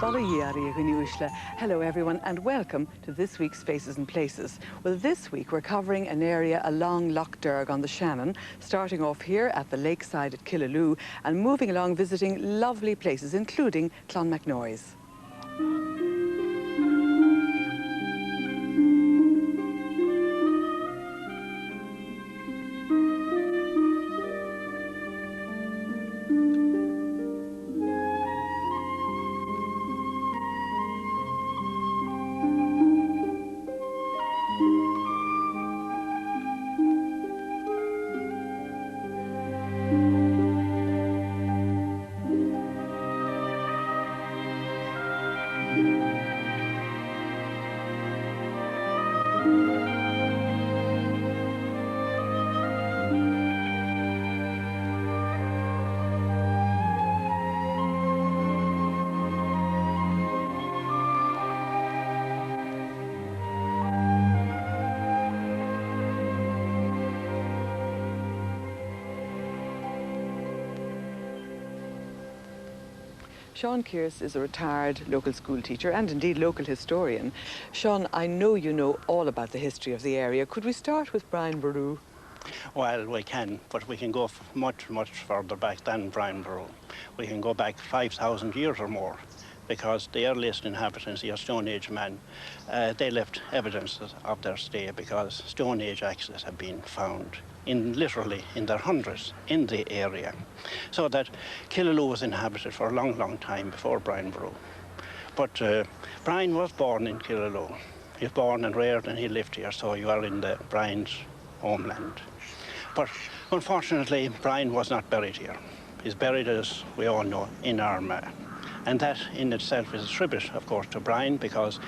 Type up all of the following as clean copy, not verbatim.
Hello everyone and welcome to this week's Faces and Places. Well, this week we're covering an area along Lough Derg on the Shannon, starting off here at the lakeside at Killaloe and moving along visiting lovely places including Clonmacnoise. Sean Kearse is a retired local school teacher and indeed local historian. Sean, I know you know all about the history of the area. Could we start with Brian Boru? Well, we can, but we can go much, much further back than Brian Boru. We can go back 5,000 years or more, because the earliest inhabitants, the Stone Age men, they left evidence of their stay because Stone Age axes have been found literally in their hundreds in the area. So that Killaloe was inhabited for a long, long time before Brian Boru. But Brian was born in Killaloe. He was born and reared and he lived here, so you are in the Brian's homeland. But unfortunately, Brian was not buried here. He's buried, as we all know, in Armagh. And that in itself is a tribute, of course, to Brian, because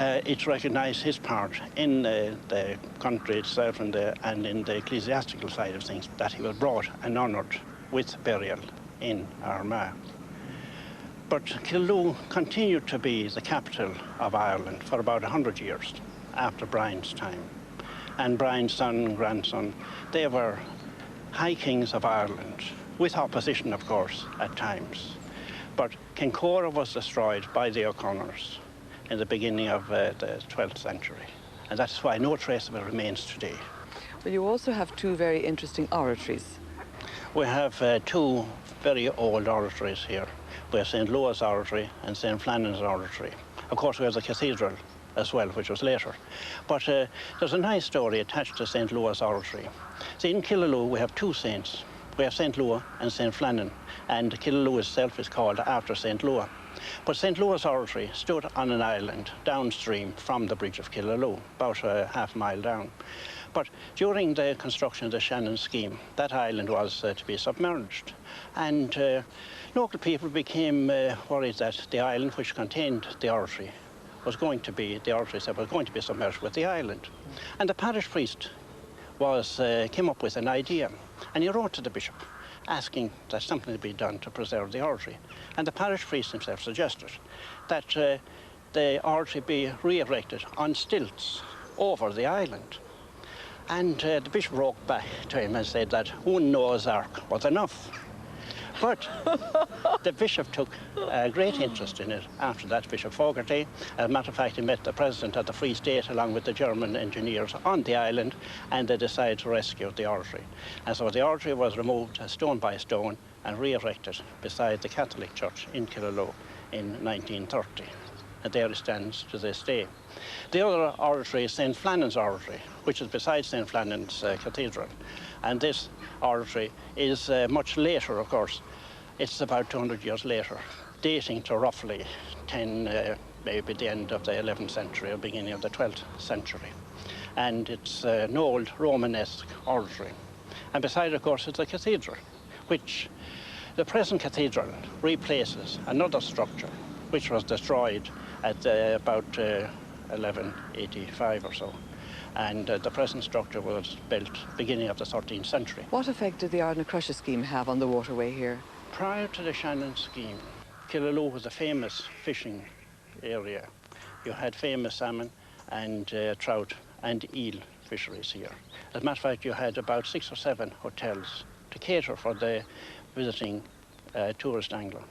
it recognised his part in the country itself and in the ecclesiastical side of things, that he was brought and honoured with burial in Armagh. But Killaloe continued to be the capital of Ireland for about 100 years after Brian's time. And Brian's son and grandson, they were high kings of Ireland, with opposition, of course, at times. But Kincora was destroyed by the O'Connors in the beginning of the 12th century. And that's why no trace of it remains today. Well, you also have two very interesting oratories. We have two very old oratories here. We have St. Lough's Oratory and St. Flannan's Oratory. Of course, we have the cathedral as well, which was later. But there's a nice story attached to St. Lough's Oratory. See, in Killaloe, we have two saints. We have St. Lough and St. Flannan, and Killaloe itself is called after St. Lough. But St. Lough's Oratory stood on an island downstream from the bridge of Killaloe, about half a mile down. But during the construction of the Shannon scheme, that island was to be submerged. And local people became worried that the island which contained the oratory was going to be, the oratory itself was going to be submerged with the island. And the parish priest came up with an idea, and he wrote to the bishop asking that something to be done to preserve the oratory. And the parish priest himself suggested that the oratory be re-erected on stilts over the island. And the bishop wrote back to him and said that one Noah's Ark was enough. But the bishop took great interest in it after that, Bishop Fogarty. As a matter of fact, he met the president of the Free State along with the German engineers on the island, and they decided to rescue the oratory. And so the oratory was removed stone by stone and re-erected beside the Catholic Church in Killaloe in 1930. And there it stands to this day. The other oratory is St. Flannan's Oratory, which is beside St. Flannan's Cathedral. And this oratory is much later, of course. It's about 200 years later, dating to roughly maybe the end of the 11th century or beginning of the 12th century. And it's an old Romanesque oratory. And beside, of course, is the cathedral, which the present cathedral replaces another structure which was destroyed at about 1185 or so. And the present structure was built beginning of the 13th century. What effect did the Ardnacrusha scheme have on the waterway here? Prior to the Shannon scheme, Killaloe was a famous fishing area. You had famous salmon and trout and eel fisheries here. As a matter of fact, you had about 6 or 7 hotels to cater for the visiting tourist angler.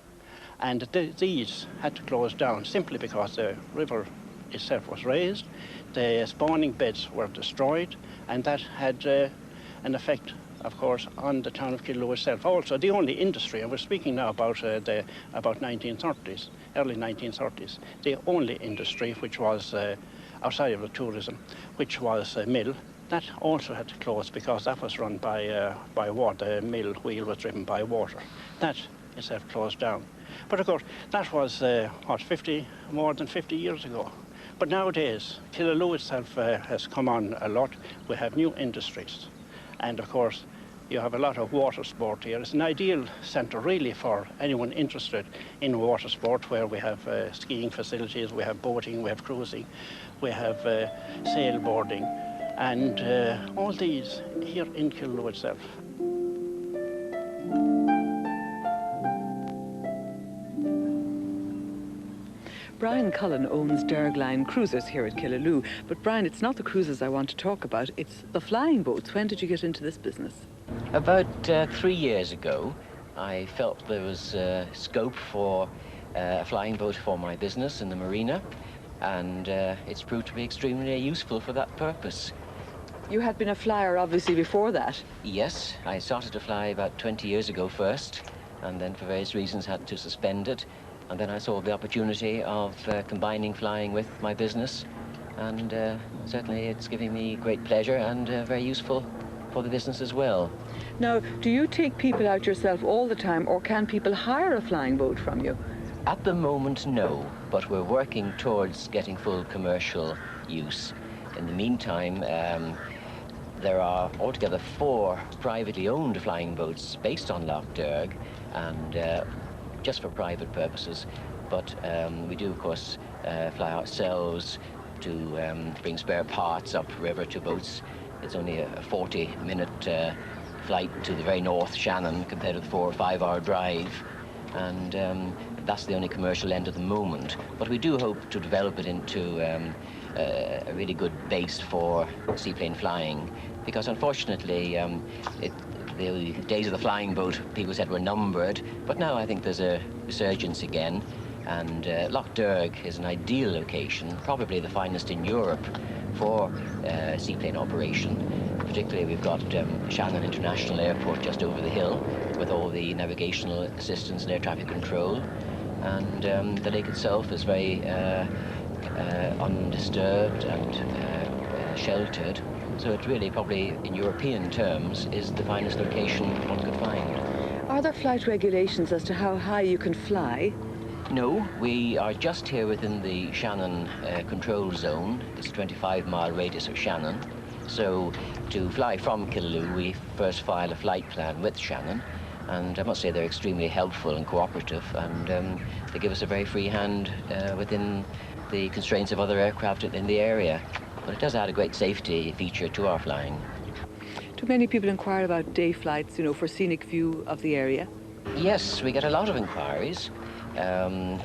And these had to close down simply because the river itself was raised, the spawning beds were destroyed, and that had an effect, of course, on the town of Killaloe itself. Also, the only industry, and we're speaking now about about 1930s, early 1930s, the only industry which was outside of the tourism, which was a mill, that also had to close because that was run by water. The mill wheel was driven by water. That itself closed down. But of course, that was, more than 50 years ago. But nowadays, Killaloe itself has come on a lot. We have new industries. And of course, you have a lot of water sport here. It's an ideal centre really for anyone interested in water sport, where we have skiing facilities, we have boating, we have cruising, we have sailboarding, and all these here in Killaloe itself. Brian Cullen owns Derg Line Cruises here at Killaloe. But Brian, it's not the cruises I want to talk about, it's the flying boats. When did you get into this business? About 3 years ago, I felt there was scope for a flying boat for my business in the marina, and it's proved to be extremely useful for that purpose. You had been a flyer obviously before that. Yes, I started to fly about 20 years ago first, and then for various reasons had to suspend it. And then I saw the opportunity of combining flying with my business, and certainly it's giving me great pleasure and very useful for the business as well. Now, do you take people out yourself all the time, or can people hire a flying boat from you? At the moment, no, but we're working towards getting full commercial use. In the meantime, there are altogether 4 privately owned flying boats based on Lough Derg, and just for private purposes, but we do, of course, fly ourselves to bring spare parts upriver to boats. It's only a 40-minute flight to the very north Shannon compared to the 4 or 5 hour drive, and that's the only commercial end at the moment. But we do hope to develop it into a really good base for seaplane flying, because unfortunately the days of the flying boat, people said, were numbered, but now I think there's a resurgence again, and Lough Derg is an ideal location, probably the finest in Europe for seaplane operation. Particularly, we've got Shannon International Airport just over the hill with all the navigational assistance and air traffic control, and the lake itself is very undisturbed and sheltered. So it really, probably in European terms, is the finest location one could find. Are there flight regulations as to how high you can fly? No, we are just here within the Shannon control zone. It's a 25-mile radius of Shannon. So to fly from Killaloe, we first file a flight plan with Shannon. And I must say they're extremely helpful and cooperative, and they give us a very free hand within the constraints of other aircraft in the area. But it does add a great safety feature to our flying. Do many people inquire about day flights, you know, for scenic view of the area? Yes, we get a lot of inquiries,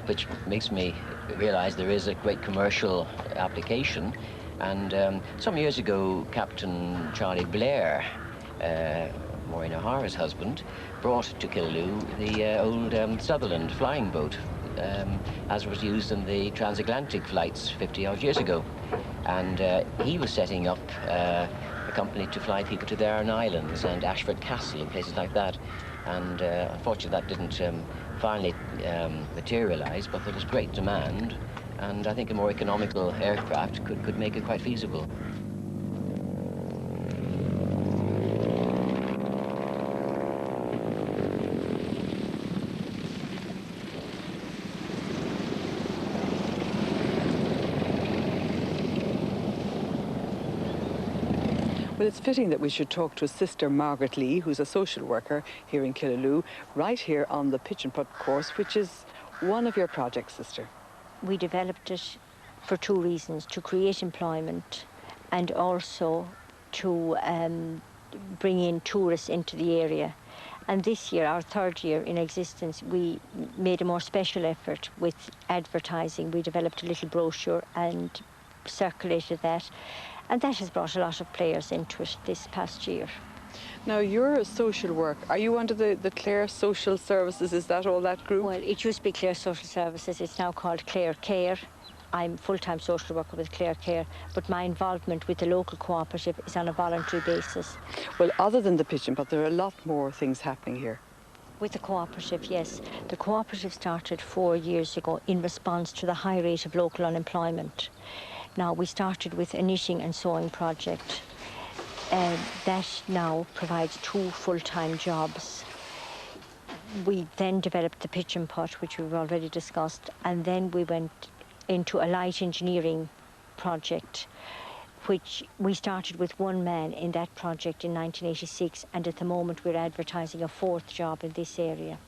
which makes me realize there is a great commercial application. And some years ago, Captain Charlie Blair, Maureen O'Hara's husband, brought to Killaloe the old Sutherland flying boat, as was used in the transatlantic flights 50-odd years ago. And he was setting up a company to fly people to the Aran Islands and Ashford Castle and places like that. And unfortunately, that didn't finally materialize, but there was great demand, and I think a more economical aircraft could make it quite feasible. Well, it's fitting that we should talk to Sister Margaret Lee, who's a social worker here in Killaloe, right here on the pitch and putt course, which is one of your projects, Sister. We developed it for 2 reasons: to create employment and also to bring in tourists into the area. And this year, our 3rd year in existence, we made a more special effort with advertising. We developed a little brochure and circulated that. And that has brought a lot of players into it this past year. Now, your social work, are you under the Clare Social Services? Is that all that group? Well, it used to be Clare Social Services. It's now called Clare Care. I'm full-time social worker with Clare Care, but my involvement with the local cooperative is on a voluntary basis. Well, other than the pigeon pot, there are a lot more things happening here. With the cooperative, yes. The cooperative started 4 years ago in response to the high rate of local unemployment. Now, we started with a knitting and sewing project. That now provides 2 full-time jobs. We then developed the pigeon pot, which we've already discussed, and then we went into a light engineering project, which we started with 1 man in that project in 1986, and at the moment we're advertising a 4th job in this area.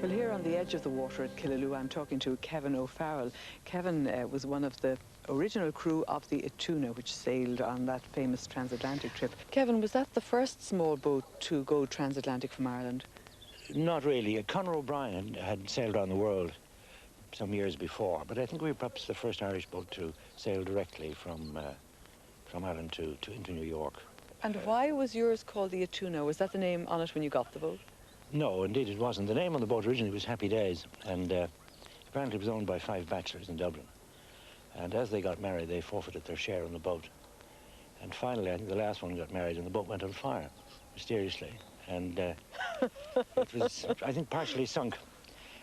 Well, here on the edge of the water at Killaloe, I'm talking to Kevin O'Farrell. Kevin was one of the original crew of the Ituna, which sailed on that famous transatlantic trip. Kevin, was that the first small boat to go transatlantic from Ireland? Not really. Conor O'Brien had sailed around the world some years before, but I think we were perhaps the first Irish boat to sail directly from Ireland into New York. And why was yours called the Ituna? Was that the name on it when you got the boat? No, indeed it wasn't. The name on the boat originally was Happy Days, and apparently it was owned by 5 bachelors in Dublin. And as they got married, they forfeited their share on the boat. And finally, I think the last one got married and the boat went on fire, mysteriously. And it was, I think, partially sunk.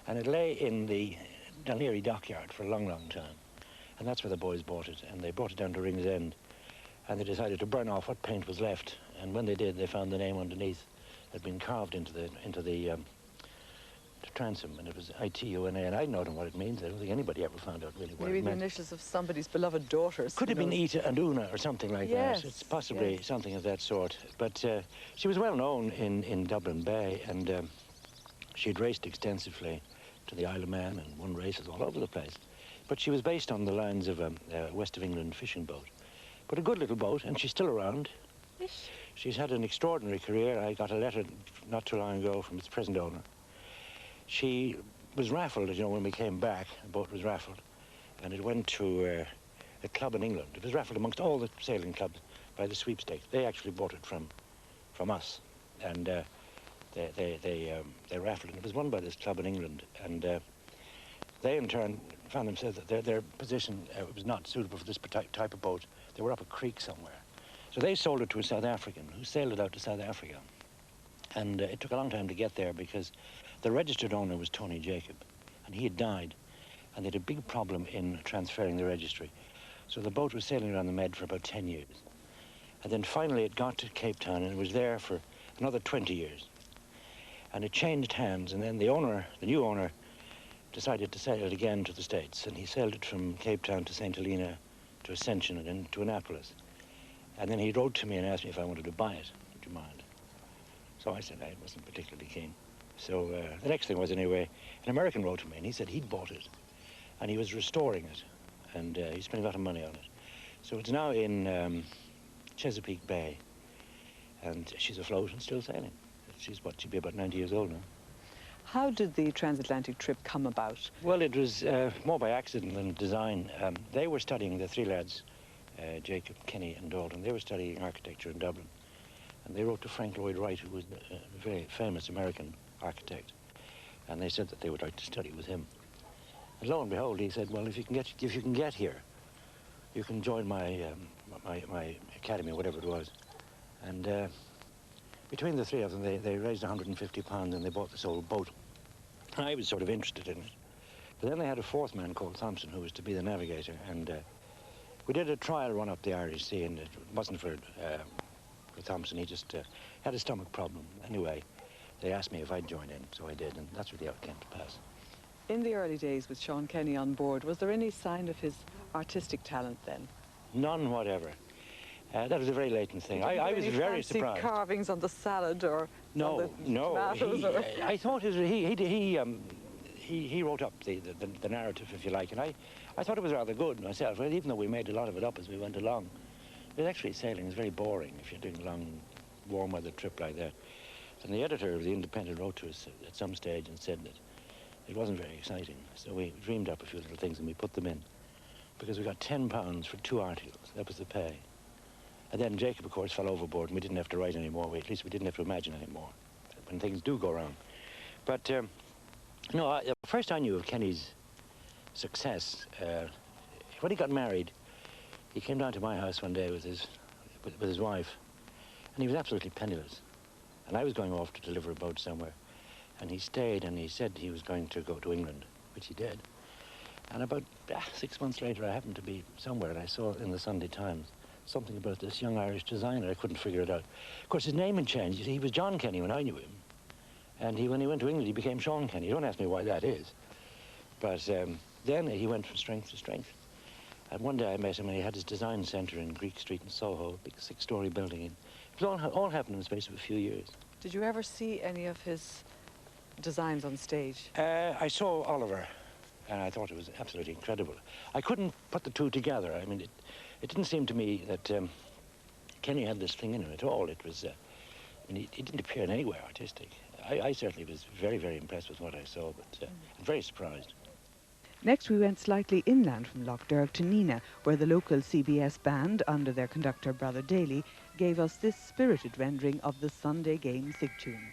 And it lay in the Dunleary dockyard for a long, long time. And that's where the boys bought it. And they brought it down to Rings End. And they decided to burn off what paint was left. And when they did, they found the name underneath had been carved into the transom, and it was I-T-U-N-A, and I don't know what it means. I don't think anybody ever found out really what Maybe it meant. the initials of somebody's beloved daughters. Could have been Ita and Una or something like Yes, that. It's possibly yes. something of that sort. But she was well known in Dublin Bay, and she'd raced extensively to the Isle of Man and won races all over the place. But she was based on the lines of a West of England fishing boat. But a good little boat, and she's still around. Yes. She's had an extraordinary career. I got a letter not too long ago from its present owner. She was raffled, as you know, when we came back. The boat was raffled, and it went to a club in England. It was raffled amongst all the sailing clubs by the sweepstakes. They actually bought it from us, and they raffled it. It was won by this club in England, and they in turn found themselves that their position was not suitable for this type of boat. They were up a creek somewhere. So they sold it to a South African who sailed it out to South Africa. And it took a long time to get there because the registered owner was Tony Jacob, and he had died, and they had a big problem in transferring the registry. So the boat was sailing around the Med for about 10 years. And then finally it got to Cape Town, and it was there for another 20 years. And it changed hands, and then the new owner, decided to sail it again to the States, and he sailed it from Cape Town to St. Helena, to Ascension, and then to Annapolis. And then he wrote to me and asked me if I wanted to buy it. Would you mind? So I said I wasn't particularly keen. So the next thing was, anyway, an American wrote to me, and he said he'd bought it, and he was restoring it, and he spent a lot of money on it. So it's now in Chesapeake Bay, and she's afloat and still sailing. She'd be about 90 years old now. How did the transatlantic trip come about? Well, it was more by accident than design. They were studying, the 3 lads, Jacob, Kenny and Dalton, they were studying architecture in Dublin. And they wrote to Frank Lloyd Wright, who was a very famous American architect. And they said that they would like to study with him. And lo and behold, he said, well, if you can get here, you can join my academy, or whatever it was. And between the 3 of them, they raised £150 and they bought this old boat. And I was sort of interested in it. But then they had a 4th man called Thompson, who was to be the navigator. And we did a trial run up the Irish Sea, and it wasn't for Thompson. He just had a stomach problem. Anyway, they asked me if I'd join in, so I did, and that's really how it came to pass. In the early days with Sean Kenny on board, was there any sign of his artistic talent then? None whatever. That was a very latent thing. Did you I do was any very fancy surprised. carvings on the salad or No, on the no. tomatoes or... I thought he wrote up the narrative, if you like, and I thought it was rather good myself. Well, even though we made a lot of it up as we went along, but actually sailing is very boring if you're doing a long, warm weather trip like that. And the editor of the Independent wrote to us at some stage and said that it wasn't very exciting. So we dreamed up a few little things and we put them in, because we got £10 for 2 articles. That was the pay. And then Jacob, of course, fell overboard, and we didn't have to write anymore. At least we didn't have to imagine anymore when things do go wrong. But, no, the first I knew of Kenny's success, when he got married, he came down to my house one day with his wife, and he was absolutely penniless. And I was going off to deliver a boat somewhere, and he stayed, and he said he was going to go to England, which he did. And about 6 months later, I happened to be somewhere, and I saw in the Sunday Times something about this young Irish designer. I couldn't figure it out. Of course, his name had changed. You see, he was John Kenny when I knew him. And when he went to England, he became Sean Kenny. Don't ask me why that is. But then he went from strength to strength. And one day I met him, and he had his design centre in Greek Street in Soho, a big 6-story building. It was all happened in the space of a few years. Did you ever see any of his designs on stage? I saw Oliver, and I thought it was absolutely incredible. I couldn't put the two together. I mean, it didn't seem to me that Kenny had this thing in him at all. It was, I mean, he didn't appear in any way artistic. I certainly was very, very impressed with what I saw, but I'm very surprised. Next we went slightly inland from Lough Derg to Nina, where the local CBS band, under their conductor Brother Daly, gave us this spirited rendering of the Sunday game sig tune.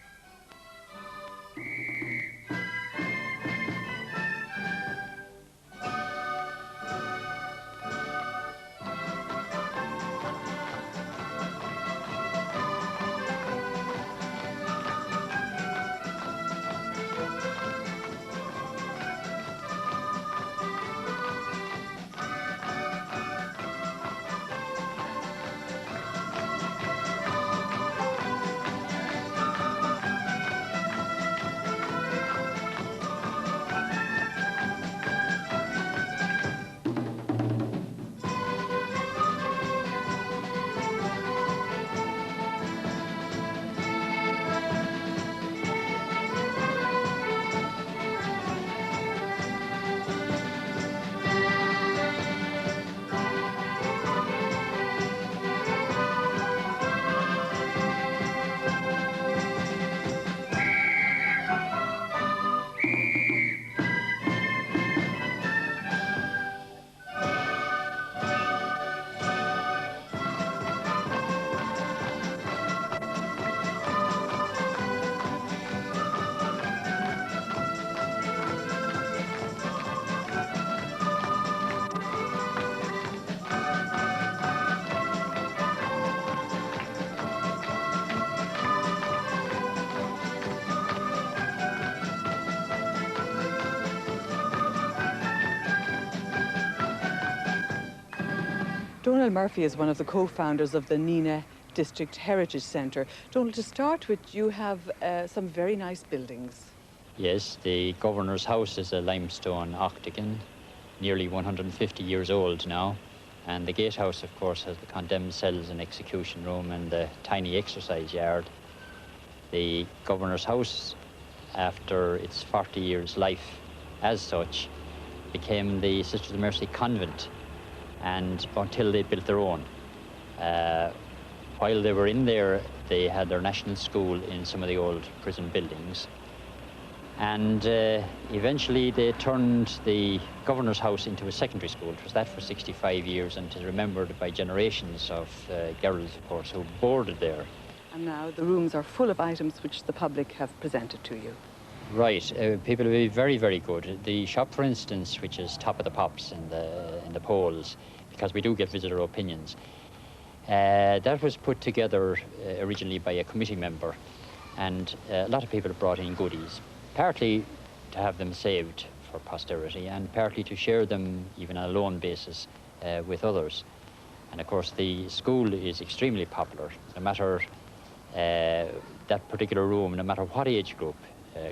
Donal Murphy is one of the co-founders of the Nina District Heritage Centre. Donal, to start with, you have some very nice buildings. Yes, the Governor's House is a limestone octagon, nearly 150 years old now. And the Gatehouse, of course, has the condemned cells and execution room and the tiny exercise yard. The Governor's House, after its 40 years life as such, became the Sisters of Mercy Convent, and until they built their own. While they were in there, they had their national school in some of the old prison buildings. And eventually they turned the Governor's House into a secondary school. It was that for 65 years, and it is remembered by generations of girls, of course, who boarded there. And now the rooms are full of items which the public have presented to you. Right, people will be very, very good. The shop, for instance, which is top of the pops in the polls, because we do get visitor opinions, that was put together originally by a committee member, and a lot of people brought in goodies, partly to have them saved for posterity, and partly to share them even on a loan basis with others. And of course, the school is extremely popular, no matter that particular room, no matter what age group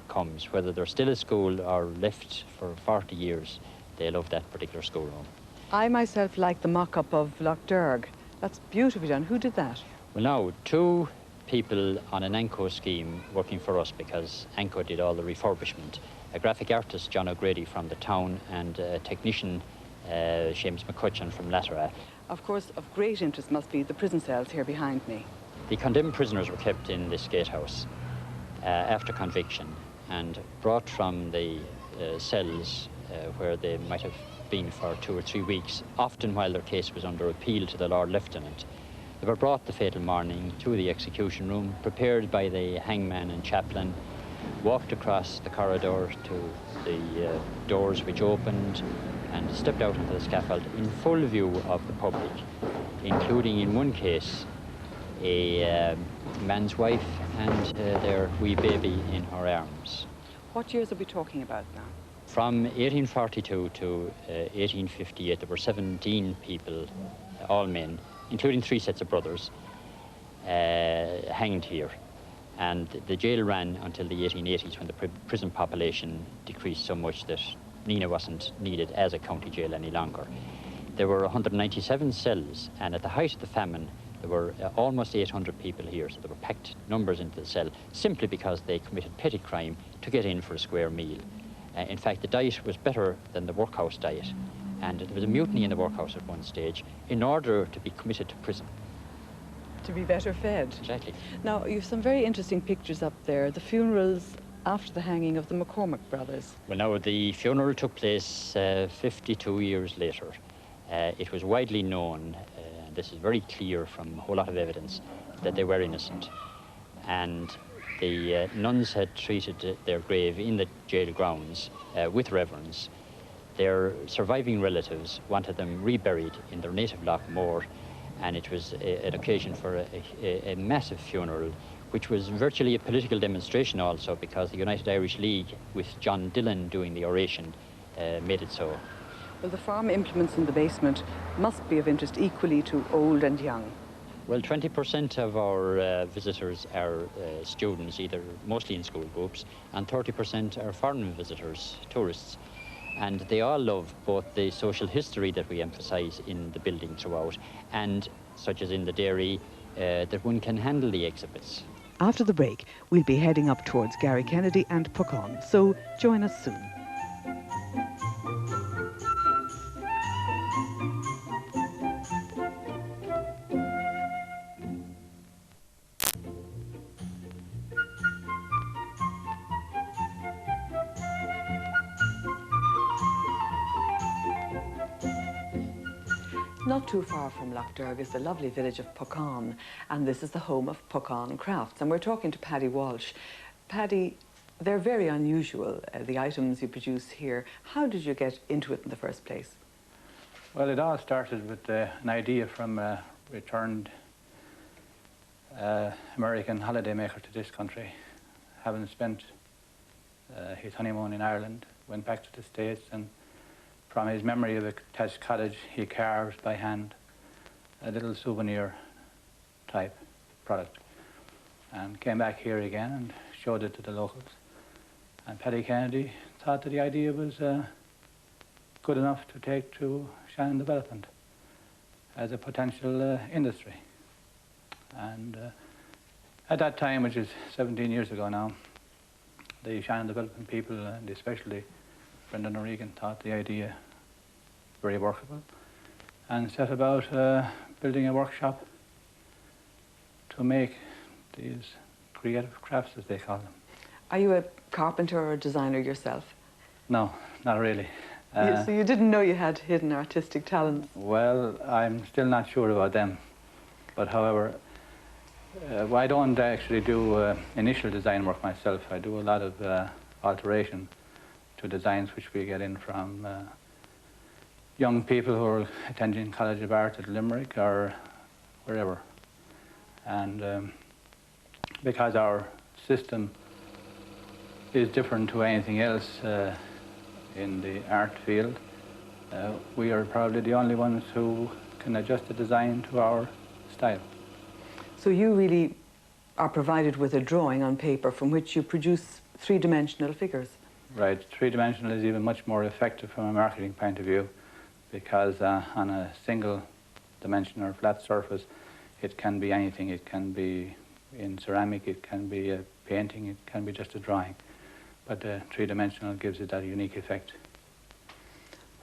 comes, whether they're still at school or left for 40 years, they love that particular schoolroom. I myself like the mock-up of Lough Derg. That's beautifully done. Who did that? Well, now, two people on an ANCO scheme working for us, because ANCO did all the refurbishment. A graphic artist, John O'Grady from the town, and a technician, Seamus McCutcheon from Latera. Of course, of great interest must be the prison cells here behind me. The condemned prisoners were kept in this gatehouse after conviction and brought from the cells where they might have been for 2 or 3 weeks, often while their case was under appeal to the Lord Lieutenant. They were brought the fatal morning to the execution room, prepared by the hangman and chaplain, walked across the corridor to the doors which opened, and stepped out onto the scaffold in full view of the public, including in one case a man's wife and their wee baby in her arms. What years are we talking about now? From 1842 to 1858, there were 17 people, all men, including 3 sets of brothers, hanged here. And the jail ran until the 1880s, when the prison population decreased so much that Nina wasn't needed as a county jail any longer. There were 197 cells, and at the height of the famine, there were almost 800 people here, so there were packed numbers into the cell, simply because they committed petty crime to get in for a square meal. In fact, the diet was better than the workhouse diet, and there was a mutiny in the workhouse at one stage in order to be committed to prison. To be better fed. Exactly. Now, you have some very interesting pictures up there, the funerals after the hanging of the McCormack brothers. Well, now, the funeral took place 52 years later. It was widely known, this is very clear from a whole lot of evidence, that they were innocent. And the nuns had treated their grave in the jail grounds with reverence. Their surviving relatives wanted them reburied in their native Lough Moor, and it was an occasion for a massive funeral, which was virtually a political demonstration also, because the United Irish League, with John Dillon doing the oration, made it so. Well, the farm implements in the basement must be of interest equally to old and young. Well, 20% of our visitors are students, mostly in school groups, and 30% are foreign visitors, tourists. And they all love both the social history that we emphasise in the building throughout, and, such as in the dairy, that one can handle the exhibits. After the break, we'll be heading up towards Gary Kennedy and Puckon, so join us soon. Not too far from Lough Derg is the lovely village of Puckon, and this is the home of Puckon Crafts. And we're talking to Paddy Walsh. Paddy, they're very unusual, the items you produce here. How did you get into it in the first place? Well, it all started with an idea from a returned American holidaymaker to this country. Having spent his honeymoon in Ireland, went back to the States, and from his memory of a detached cottage, he carved by hand a little souvenir type product, and came back here again and showed it to the locals. And Paddy Kennedy thought that the idea was good enough to take to Shannon Development as a potential industry. And at that time, which is 17 years ago now, the Shannon Development people, and especially Brendan O'Regan, thought the idea very workable and set about building a workshop to make these creative crafts, as they call them. Are you a carpenter or a designer yourself? No, not really. So you didn't know you had hidden artistic talents? Well, I'm still not sure about them. But however, I don't actually do initial design work myself. I do a lot of alteration to designs which we get in from young people who are attending College of Art at Limerick or wherever. And because our system is different to anything else in the art field, we are probably the only ones who can adjust the design to our style. So you really are provided with a drawing on paper from which you produce three-dimensional figures? Right, three-dimensional is even much more effective from a marketing point of view, because on a single dimension or flat surface. It can be anything. It can be in ceramic, it can be a painting, it can be just a drawing. But three-dimensional gives it that unique effect.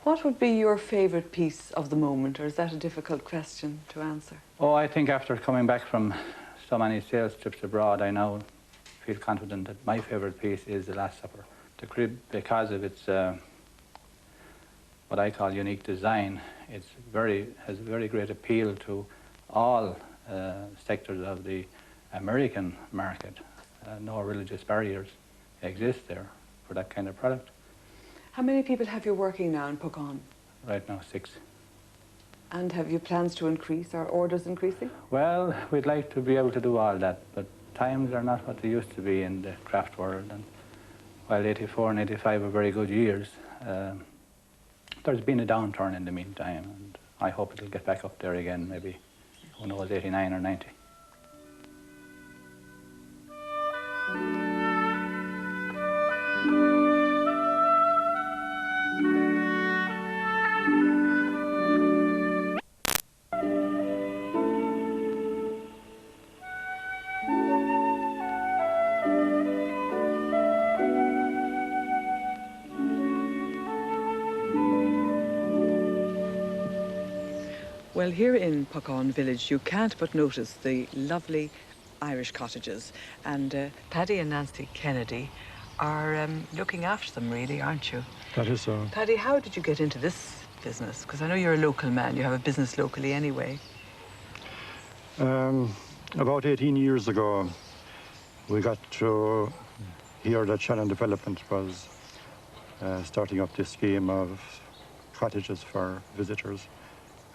What would be your favourite piece of the moment, or is that a difficult question to answer? Oh, I think after coming back from so many sales trips abroad, I now feel confident that my favourite piece is The Last Supper. The crib, because of its what I call unique design, has very great appeal to all sectors of the American market. No religious barriers exist there for that kind of product. How many people have you working now in Puckane? Right now, 6. And have you plans to increase? Are orders increasing? Well, we'd like to be able to do all that, but times are not what they used to be in the craft world. And while 84 and 85 are very good years, there's been a downturn in the meantime, and I hope it'll get back up there again, maybe, who knows, 89 or 90. Well, here in Puckane village, you can't but notice the lovely Irish cottages. And Paddy and Nancy Kennedy are looking after them, really, aren't you? That is so. Paddy, how did you get into this business? Because I know you're a local man. You have a business locally anyway. About 18 years ago, we got to hear that Shannon Development was starting up this scheme of cottages for visitors.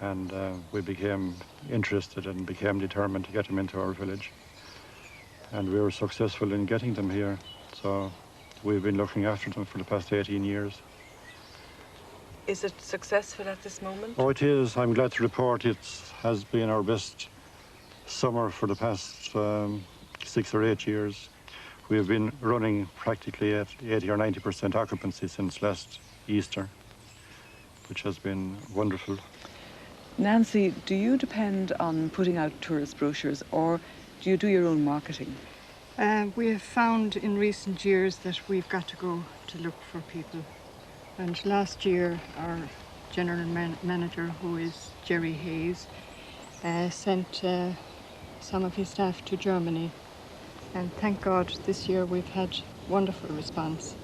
And we became interested and became determined to get them into our village. And we were successful in getting them here. So we've been looking after them for the past 18 years. Is it successful at this moment? Oh, it is. I'm glad to report it has been our best summer for the past 6 or 8 years. We have been running practically at 80 or 90% occupancy since last Easter, which has been wonderful. Nancy, do you depend on putting out tourist brochures, or do you do your own marketing? We have found in recent years that we've got to go to look for people. And last year, our general manager, who is Jerry Hayes, sent some of his staff to Germany. And thank God this year we've had wonderful response.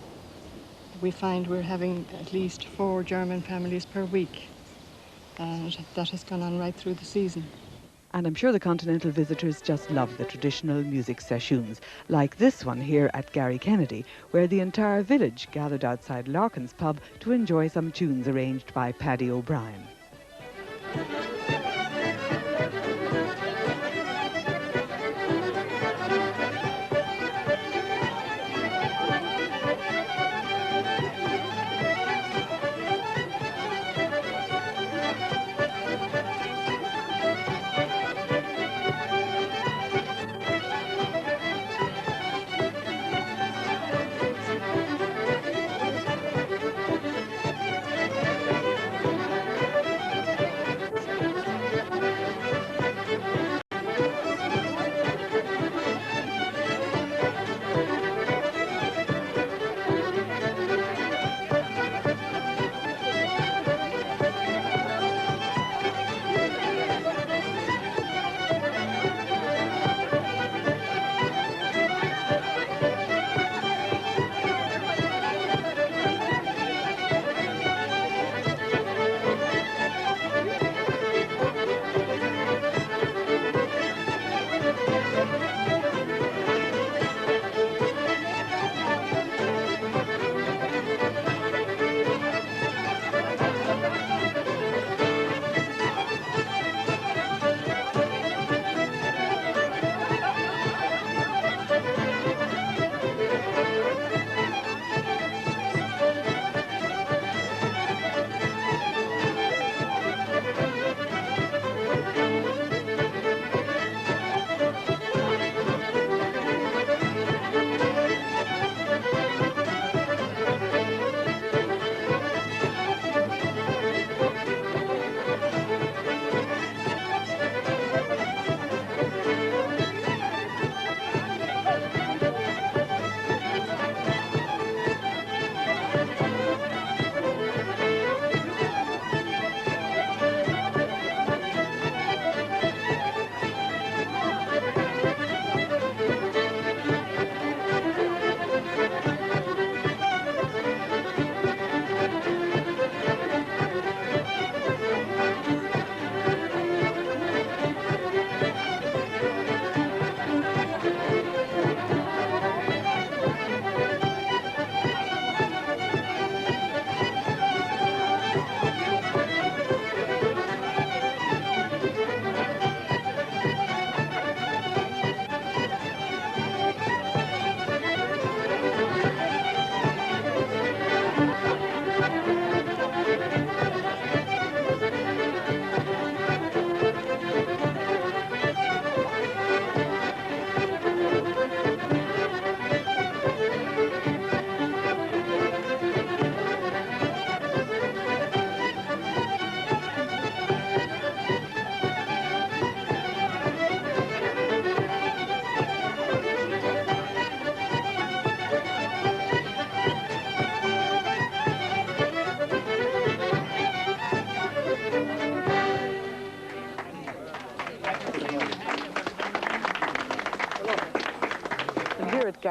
We find we're having at least 4 German families per week. And that has gone on right through the season. And I'm sure the continental visitors just love the traditional music sessions, like this one here at Gary Kennedy, where the entire village gathered outside Larkin's pub to enjoy some tunes arranged by Paddy O'Brien.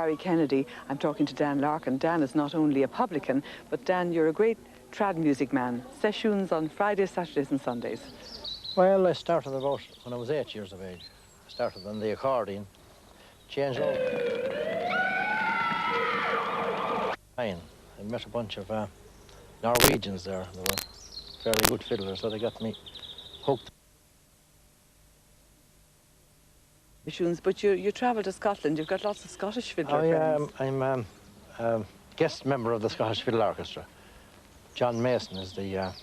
Gary Kennedy. I'm talking to Dan Larkin. Dan is not only a publican, but Dan, you're a great trad music man. Sessions on Fridays, Saturdays and Sundays. Well, I started about when I was 8 years of age. I started on the accordion, changed over. I met a bunch of Norwegians there. They were fairly good fiddlers, so they got me hooked. But you travel to Scotland. You've got lots of Scottish fiddler friends. I'm a guest member of the Scottish Fiddle Orchestra. John Mason is the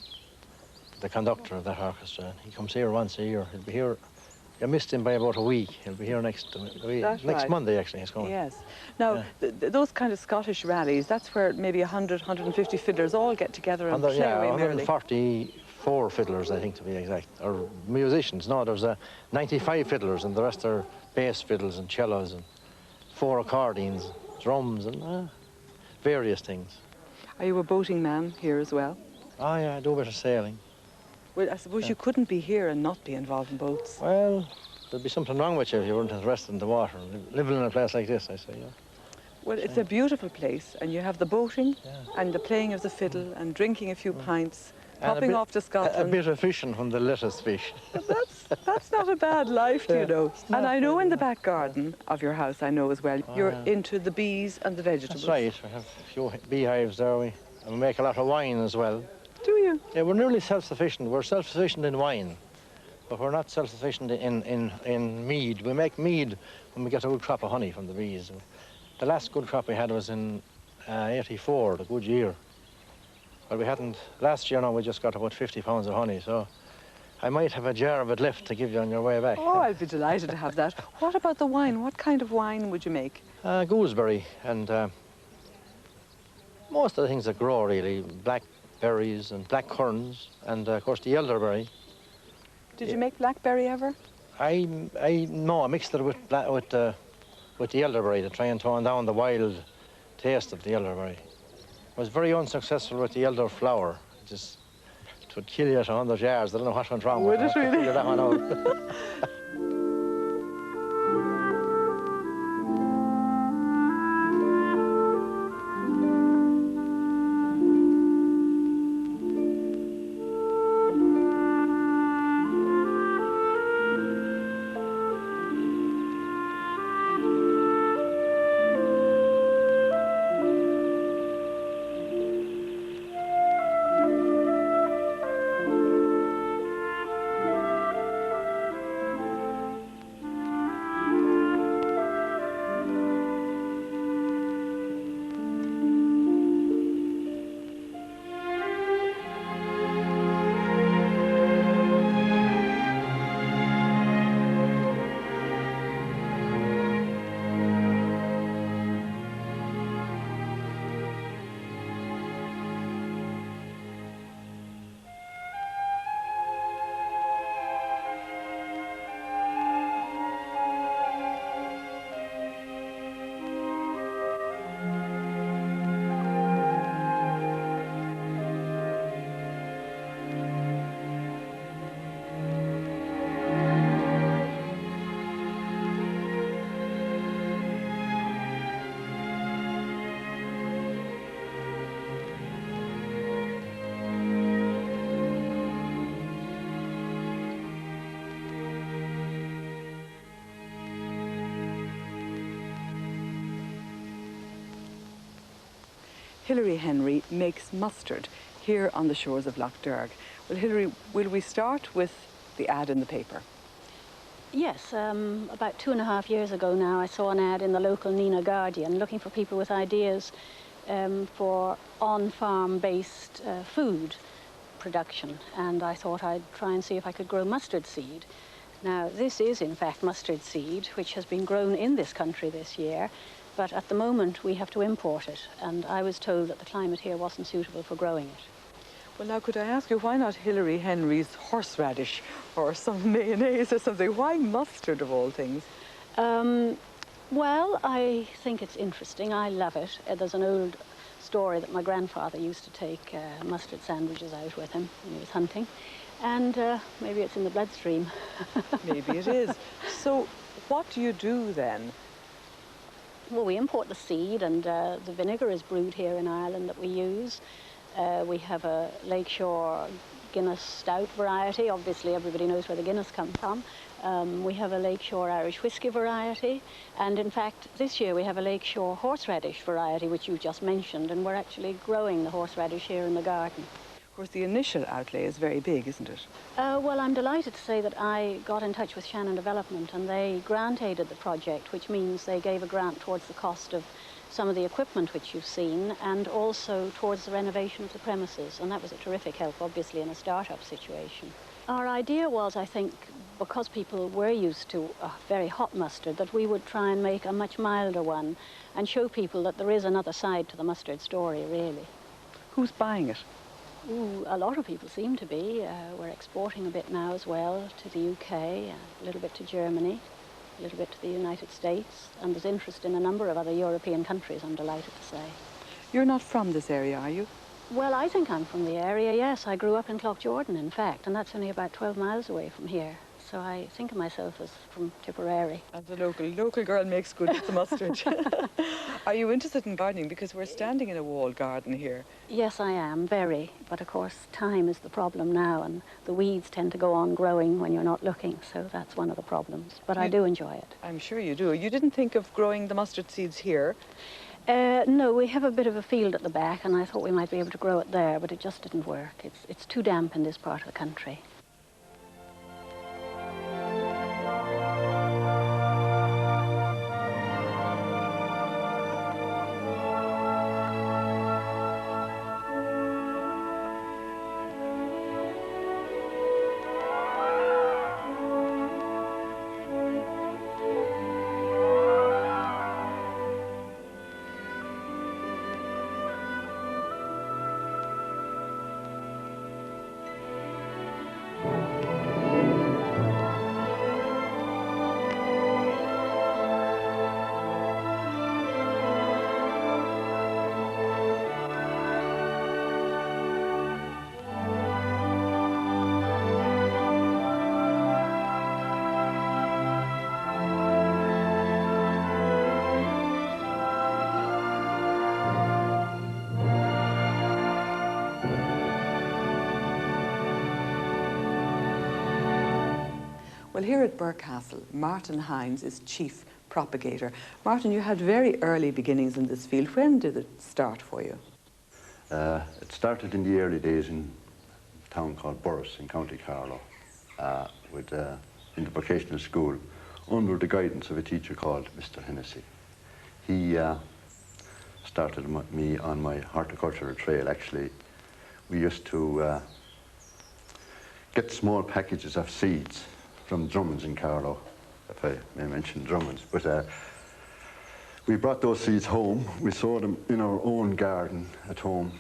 conductor of that orchestra. He comes here once a year. He'll be here. I missed him by about a week. He'll be here next Monday, actually, he's coming. Yes. Now, those kind of Scottish rallies, that's where maybe 100, 150 fiddlers all get together and play away merrily. 144 fiddlers, I think, to be exact, or musicians. No, there's 95 fiddlers, and the rest are bass fiddles and cellos and 4 accordions, drums, and various things. Are you a boating man here as well? Oh, yeah, I do a bit of sailing. Well, I suppose you couldn't be here and not be involved in boats. Well, there'd be something wrong with you if you weren't interested in the water. Living in a place like this, I say, yeah. Well, it's a beautiful place, and you have the boating and the playing of the fiddle and drinking a few pints, popping off to Scotland. A bit of fishing when the lettuce fish. That's not a bad life, you know. And I know in the back garden of your house, I know as well, you're into the bees and the vegetables. That's right. We have a few beehives there. We make a lot of wine as well. Do you? Yeah, we're nearly self-sufficient. We're self-sufficient in wine, but we're not self-sufficient in mead. We make mead when we get a good crop of honey from the bees. The last good crop we had was in 84, the good year. Well, we hadn't, last year, no, we just got about 50 pounds of honey, so I might have a jar of it left to give you on your way back. Oh, I'd be delighted to have that. What about the wine? What kind of wine would you make? Gooseberry and most of the things that grow, really. Blackberries and black currants, and of course the elderberry. Did you make blackberry ever? No, I mixed it with the elderberry to try and tone down the wild taste of the elderberry. I was very unsuccessful with the elderflower. It would kill you at 100 yards. I don't know what went wrong with it. Would it really? Figure that one out. Hilary Henry makes mustard here on the shores of Lough Derg. Well, Hilary, will we start with the ad in the paper? Yes, about 2.5 years ago now, I saw an ad in the local Nina Guardian looking for people with ideas for on-farm based food production, and I thought I'd try and see if I could grow mustard seed. Now, this is in fact mustard seed, which has been grown in this country this year, but at the moment we have to import it, and I was told that the climate here wasn't suitable for growing it. Well, now, could I ask you, why not Hilary Henry's horseradish or some mayonnaise or something? Why mustard, of all things? Well, I think it's interesting. I love it. There's an old story that my grandfather used to take mustard sandwiches out with him when he was hunting, and maybe it's in the bloodstream. Maybe it is. So what do you do then? Well, we import the seed, and the vinegar is brewed here in Ireland that we use. We have a Lakeshore Guinness Stout variety. Obviously, everybody knows where the Guinness comes from. We have a Lakeshore Irish Whiskey variety, and in fact, this year we have a Lakeshore horseradish variety, which you just mentioned, and we're actually growing the horseradish here in the garden. Of course, the initial outlay is very big, isn't it? Well, I'm delighted to say that I got in touch with Shannon Development, and they grant-aided the project, which means they gave a grant towards the cost of some of the equipment which you've seen, and also towards the renovation of the premises, and that was a terrific help, obviously, in a start-up situation. Our idea was, I think, because people were used to a very hot mustard, that we would try and make a much milder one and show people that there is another side to the mustard story, really. Who's buying it? Ooh, a lot of people seem to be. We're exporting a bit now as well to the UK, a little bit to Germany, a little bit to the United States, and there's interest in a number of other European countries, I'm delighted to say. You're not from this area, are you? Well, I think I'm from the area, yes. I grew up in Lough Derg, in fact, and that's only about 12 miles away from here. So I think of myself as from Tipperary. And the local girl makes good with the mustard. Are you interested in gardening? Because we're standing in a walled garden here. Yes, I am, very. But of course, time is the problem now, and the weeds tend to go on growing when you're not looking, so that's one of the problems. But I do enjoy it. I'm sure you do. You didn't think of growing the mustard seeds here? No, we have a bit of a field at the back, and I thought we might be able to grow it there, but it just didn't work. It's too damp in this part of the country. Well, here at Burghcastle, Martin Hines is chief propagator. Martin, you had very early beginnings in this field. When did it start for you? It started in the early days in a town called Borris in County Carlow, in the vocational school, under the guidance of a teacher called Mr. Hennessy. He started me on my horticultural trail, actually. We used to get small packages of seeds from Drummond's in Carlow, if I may mention Drummond's. But we brought those seeds home. We sowed them in our own garden at home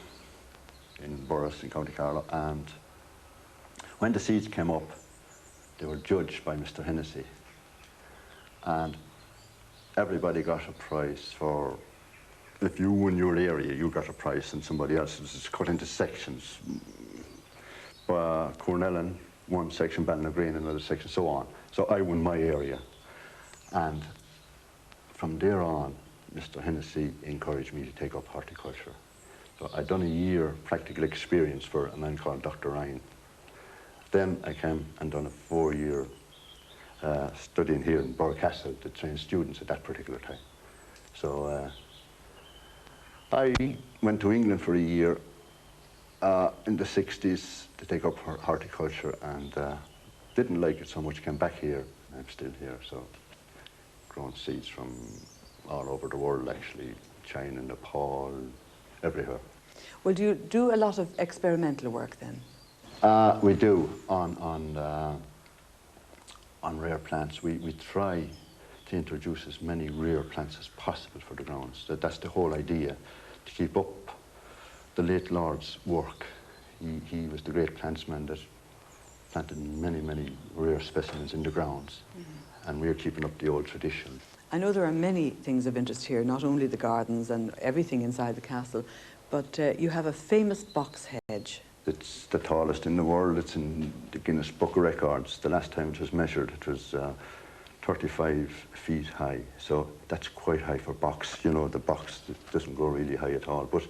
in Borris in County Carlow, and when the seeds came up, they were judged by Mr. Hennessy, and everybody got a prize for, if you won your area, you got a prize, and somebody else was cut into sections. Cornellin, one section, Ballinagrean, another section, so on. So I won my area. And from there on, Mr. Hennessy encouraged me to take up horticulture. So I'd done a year practical experience for a man called Dr. Ryan. Then I came and done a 4-year studying here in Burghcastle to train students at that particular time. So I went to England for a year in the 60s to take up horticulture, and didn't like it so much. Came back here. I'm still here, so grown seeds from all over the world, actually, China, Nepal, everywhere. Well, do you do a lot of experimental work then? We do on rare plants. We try to introduce as many rare plants as possible for the grounds. That's the whole idea, to keep up the late Lord's work. He was the great plantsman that planted many, many rare specimens in the grounds, and we're keeping up the old tradition. I know there are many things of interest here, not only the gardens and everything inside the castle, but you have a famous box hedge. It's the tallest in the world. It's in the Guinness Book of Records. The last time it was measured, it was 35 feet high, so that's quite high for box. You know, the box doesn't go really high at all, but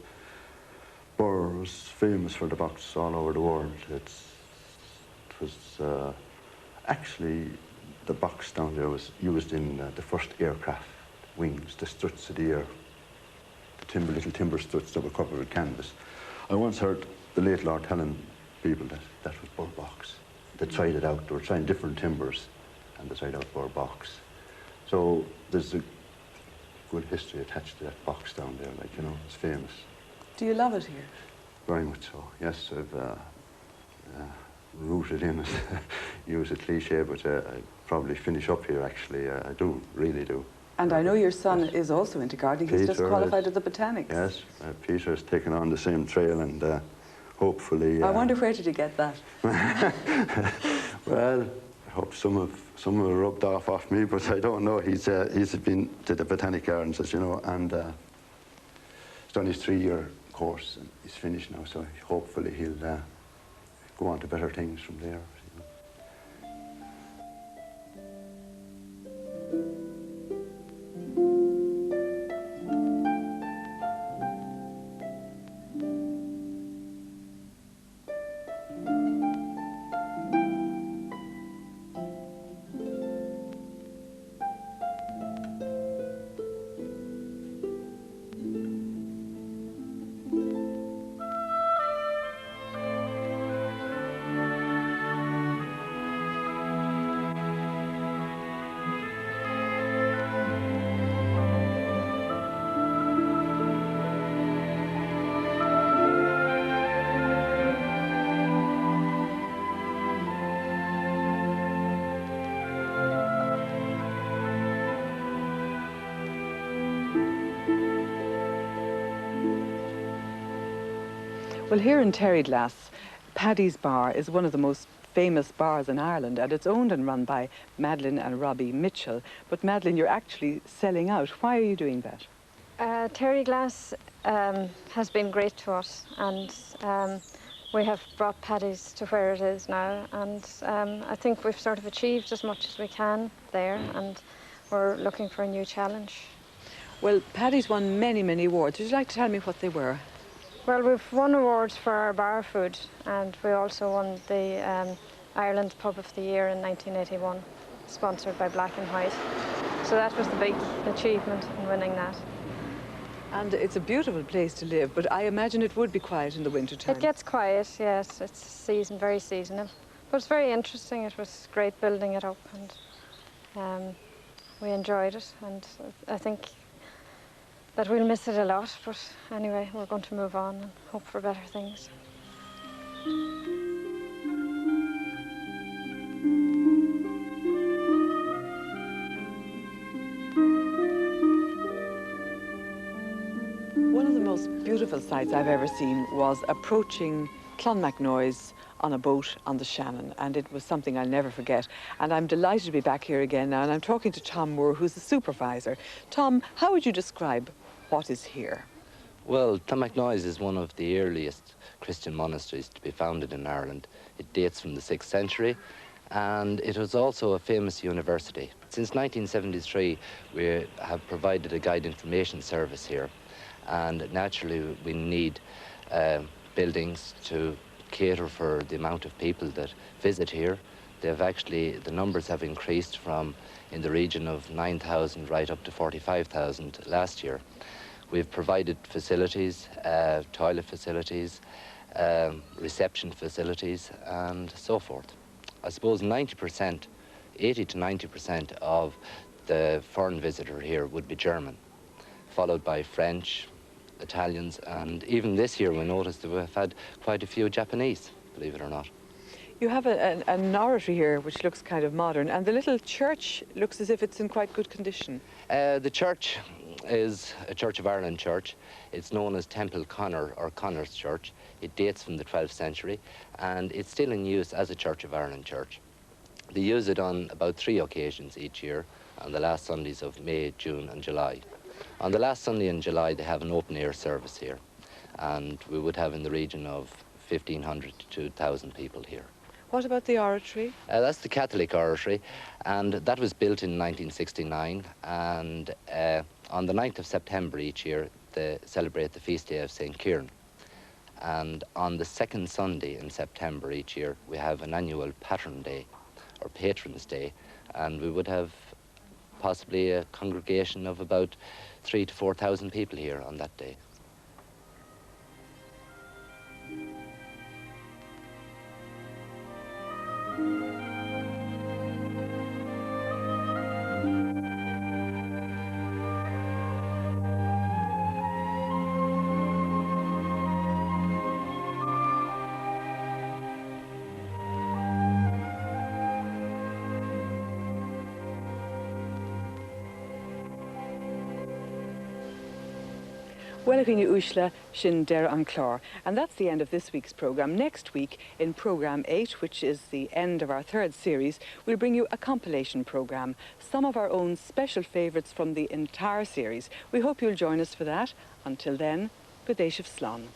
Birr was famous for the box all over the world. It was actually, the box down there was used in the first aircraft wings, the struts of the air, the little timber struts that were covered with canvas. I once heard the late Lord telling people that that was Birr box. They tried it out, they were trying different timbers, and they tried out Birr box. So there's a good history attached to that box down there, like, you know, it's famous. Do you love it here? Very much so, yes. I've rooted in it, use a cliche, but I'd probably finish up here, actually. I do, really do. And I know your son is also into gardening. He's just qualified at the Botanics. Yes, Peter's taken on the same trail, and hopefully... I wonder, where did you get that? Well, I hope some of it rubbed off me, but I don't know. He's been to the Botanic Gardens, as you know, and he's done his 3-year course, and he's finished now, so hopefully he'll go on to better things from there. You know. Well, here in Terryglass, Paddy's Bar is one of the most famous bars in Ireland, and it's owned and run by Madeline and Robbie Mitchell. But Madeline, you're actually selling out. Why are you doing that? Terryglass has been great to us, and we have brought Paddy's to where it is now, and I think we've sort of achieved as much as we can there, and we're looking for a new challenge. Well, Paddy's won many, many awards. Would you like to tell me what they were? Well, we've won awards for our bar food, and we also won the Ireland Pub of the Year in 1981, sponsored by Black and White. So that was the big achievement in winning that. And it's a beautiful place to live, but I imagine it would be quiet in the winter time. It gets quiet, yes. It's very seasonal. But it's very interesting. It was great building it up, and we enjoyed it, and I think that we'll miss it a lot, but anyway, we're going to move on and hope for better things. One of the most beautiful sights I've ever seen was approaching Clonmacnoise on a boat on the Shannon, and it was something I'll never forget. And I'm delighted to be back here again now, and I'm talking to Tom Moore, who's the supervisor. Tom, how would you describe what is here? Well, Clonmacnoise is one of the earliest Christian monasteries to be founded in Ireland. It dates from the 6th century, and it was also a famous university. Since 1973, we have provided a guide information service here, and naturally we need buildings to cater for the amount of people that visit here. The numbers have increased from in the region of 9,000 right up to 45,000 last year. We've provided facilities, toilet facilities, reception facilities, and so forth. I suppose 80 to 90% of the foreign visitor here would be German, followed by French, Italians, and even this year we noticed that we've had quite a few Japanese, believe it or not. You have an oratory here which looks kind of modern, and the little church looks as if it's in quite good condition. The church is a Church of Ireland church. It's known as Temple Conor, or Connor's Church. It dates from the 12th century, and it's still in use as a Church of Ireland church. They use it on about 3 occasions each year, on the last Sundays of May, June and July. On the last Sunday in July, they have an open-air service here, and we would have in the region of 1,500 to 2,000 people here. What about the oratory? That's the Catholic oratory, and that was built in 1969, and on the 9th of September each year they celebrate the feast day of St. Kieran. And on the second Sunday in September each year we have an annual Patron Day, or Patron's Day, and we would have possibly a congregation of about 3,000 to 4,000 people here on that day. Welcome you Ushla Shin Der an Clár. And that's the end of this week's programme. Next week, in programme 8, which is the end of our third series, we'll bring you a compilation programme, some of our own special favourites from the entire series. We hope you'll join us for that. Until then, Godéishiv Slán.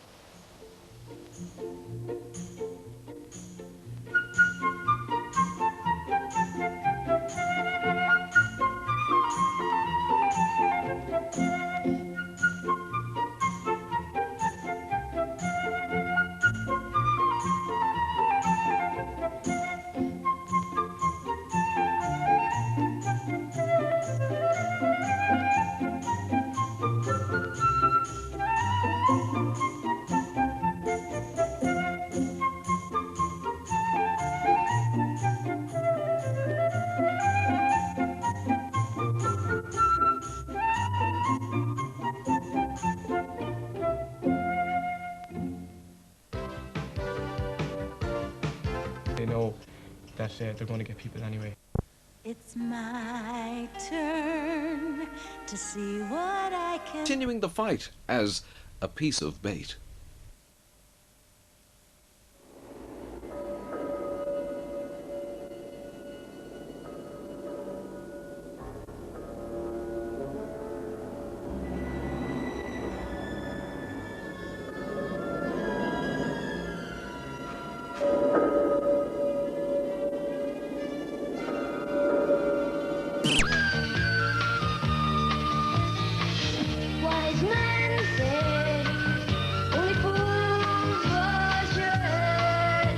They know that they're going to get people anyway. It's my turn to see what I can. Continuing the fight as a piece of bait. Wise men say only fools rush ahead,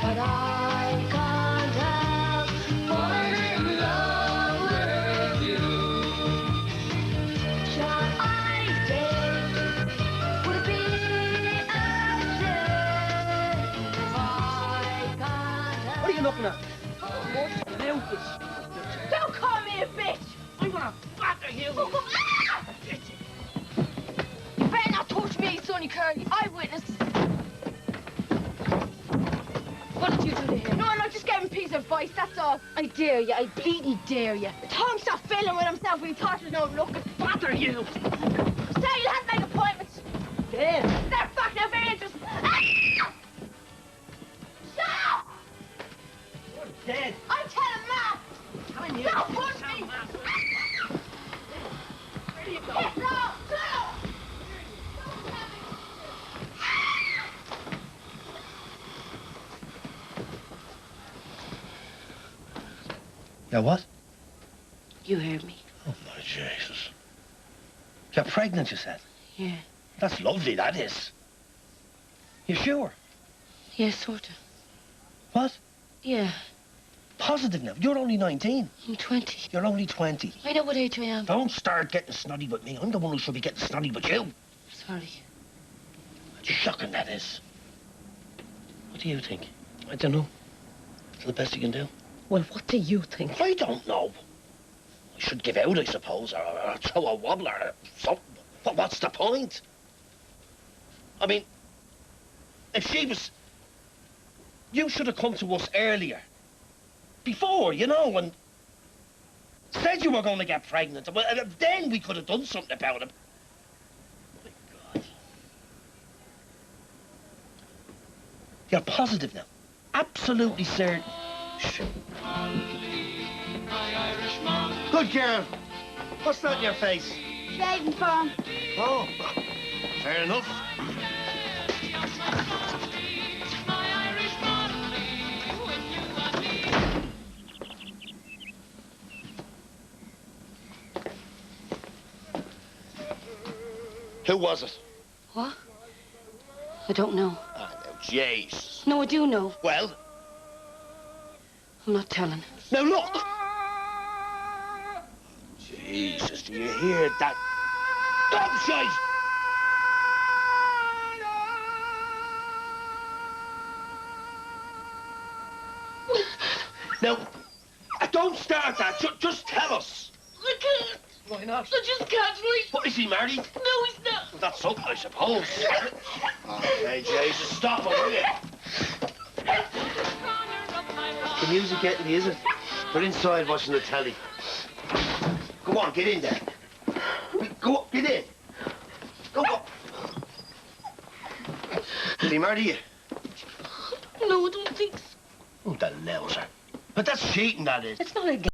but I can't help falling in love with you. Shall I stay? Would it be a shame if I can't help? What are you looking at? Don't call me a bitch! I'm gonna batter you! You better not touch me, Sonny Curly. Eyewitness. What did you do to him? No, I just gave him a piece of advice, that's all. I dare you, I bleeding dare you. Tom stopped fiddling with himself when he thought there was no luck. Batter you! Say you'll have make appointments. There! They're fucking now very interesting. Ah! Stop! You're dead! I'm telling Matt! Don't push me! Where do you go? Get low! Yeah, what? You heard me. Oh, my Jesus. You're pregnant, you said? Yeah. That's lovely, that is. You sure? Yeah, sort of. What? Yeah. Positive now. You're only 19. I'm 20. You're only 20. I know what age I am. Don't start getting snotty with me. I'm the one who should be getting snotty with you. Sorry. Shocking, that is. What do you think? I don't know. It's the best you can do. Well, what do you think? I don't know. I should give out, I suppose, or throw a wobbler or something. But what's the point? I mean, if she was... You should have come to us earlier. Before, you know, and said you were going to get pregnant. Well, then we could have done something about it. My God. You're positive now? Absolutely certain? Good girl. What's that in your face? Shaving foam. Oh, fair enough. Who was it? What? I don't know. Ah, no, Jesus. No, I do know. Well? I'm not telling. Now look! Jesus, do you hear that? Dumb shite! Now, don't start that. Just tell us. I can't. Why not? I just can't wait. What, is he married? No, he's not. Well, that's something, I suppose. Okay, Jesus, stop him, will you? The music getting me, is it? We're inside watching the telly. Go on, get in there. Go on, get in. Go on. Did he murder you? No, I don't think so. Oh, the loser. But that's cheating, that is. It's not a game.